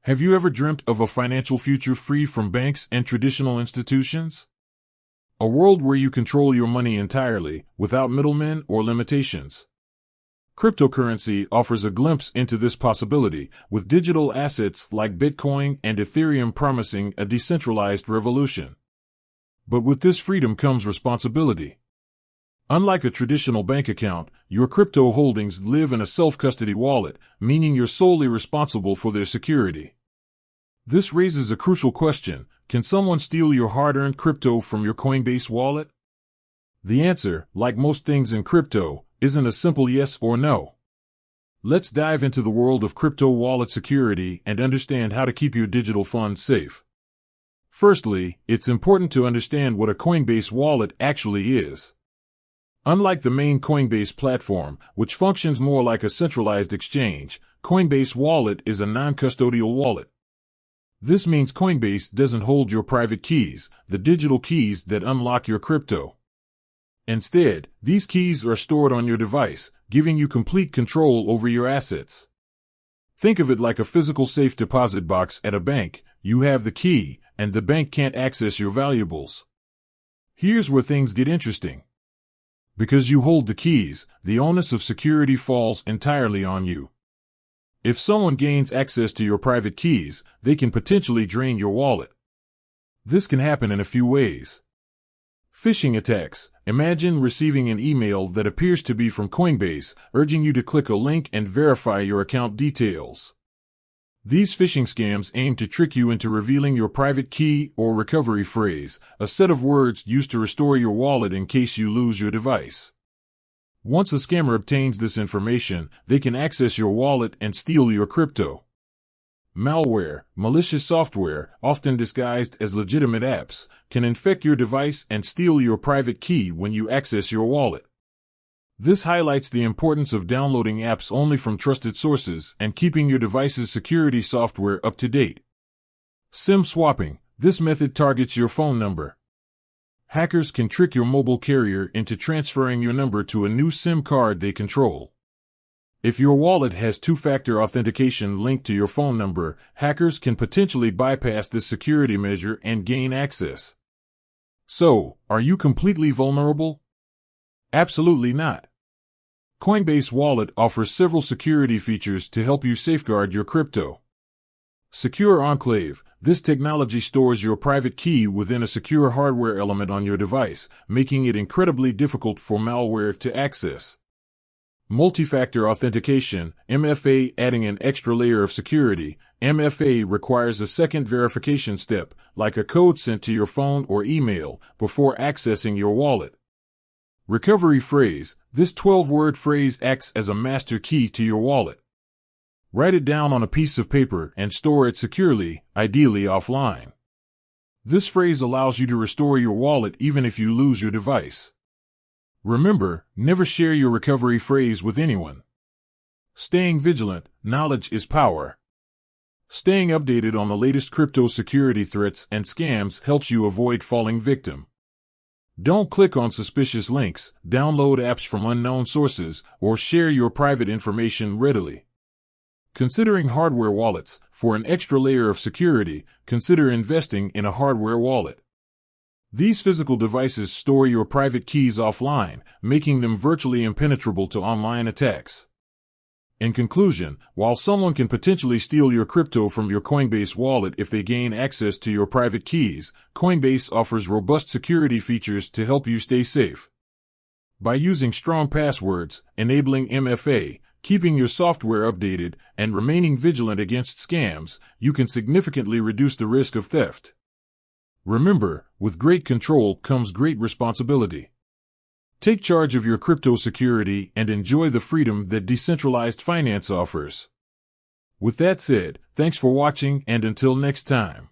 Have you ever dreamt of a financial future free from banks and traditional institutions? A world where you control your money entirely, without middlemen or limitations. Cryptocurrency offers a glimpse into this possibility, with digital assets like Bitcoin and Ethereum promising a decentralized revolution. But with this freedom comes responsibility. Unlike a traditional bank account, your crypto holdings live in a self-custody wallet, meaning you're solely responsible for their security. This raises a crucial question: can someone steal your hard-earned crypto from your Coinbase wallet? The answer, like most things in crypto, isn't a simple yes or no. Let's dive into the world of crypto wallet security and understand how to keep your digital funds safe. Firstly, it's important to understand what a Coinbase wallet actually is. Unlike the main Coinbase platform, which functions more like a centralized exchange, Coinbase Wallet is a non-custodial wallet. This means Coinbase doesn't hold your private keys, the digital keys that unlock your crypto. Instead, these keys are stored on your device, giving you complete control over your assets. Think of it like a physical safe deposit box at a bank. You have the key, and the bank can't access your valuables. Here's where things get interesting. Because you hold the keys, the onus of security falls entirely on you. If someone gains access to your private keys, they can potentially drain your wallet. This can happen in a few ways. Phishing attacks. Imagine receiving an email that appears to be from Coinbase, urging you to click a link and verify your account details. These phishing scams aim to trick you into revealing your private key or recovery phrase, a set of words used to restore your wallet in case you lose your device. Once a scammer obtains this information, they can access your wallet and steal your crypto. Malware, malicious software, often disguised as legitimate apps, can infect your device and steal your private key when you access your wallet. This highlights the importance of downloading apps only from trusted sources and keeping your device's security software up to date. SIM swapping. This method targets your phone number. Hackers can trick your mobile carrier into transferring your number to a new SIM card they control. If your wallet has two-factor authentication linked to your phone number, hackers can potentially bypass this security measure and gain access. So, are you completely vulnerable? Absolutely not. Coinbase Wallet offers several security features to help you safeguard your crypto. Secure Enclave. This technology stores your private key within a secure hardware element on your device, making it incredibly difficult for malware to access. Multi-factor authentication, MFA, adding an extra layer of security. MFA requires a second verification step, like a code sent to your phone or email, before accessing your wallet. Recovery phrase. This 12-word phrase acts as a master key to your wallet. Write it down on a piece of paper and store it securely, ideally offline. This phrase allows you to restore your wallet even if you lose your device. Remember, never share your recovery phrase with anyone. Staying vigilant. Knowledge is power. Staying updated on the latest crypto security threats and scams helps you avoid falling victim. Don't click on suspicious links, download apps from unknown sources, or share your private information readily. Considering hardware wallets. For an extra layer of security, consider investing in a hardware wallet. These physical devices store your private keys offline, making them virtually impenetrable to online attacks. In conclusion, while someone can potentially steal your crypto from your Coinbase wallet if they gain access to your private keys, Coinbase offers robust security features to help you stay safe. By using strong passwords, enabling MFA, keeping your software updated, and remaining vigilant against scams, you can significantly reduce the risk of theft. Remember, with great control comes great responsibility. Take charge of your crypto security and enjoy the freedom that decentralized finance offers. With that said, thanks for watching, and until next time.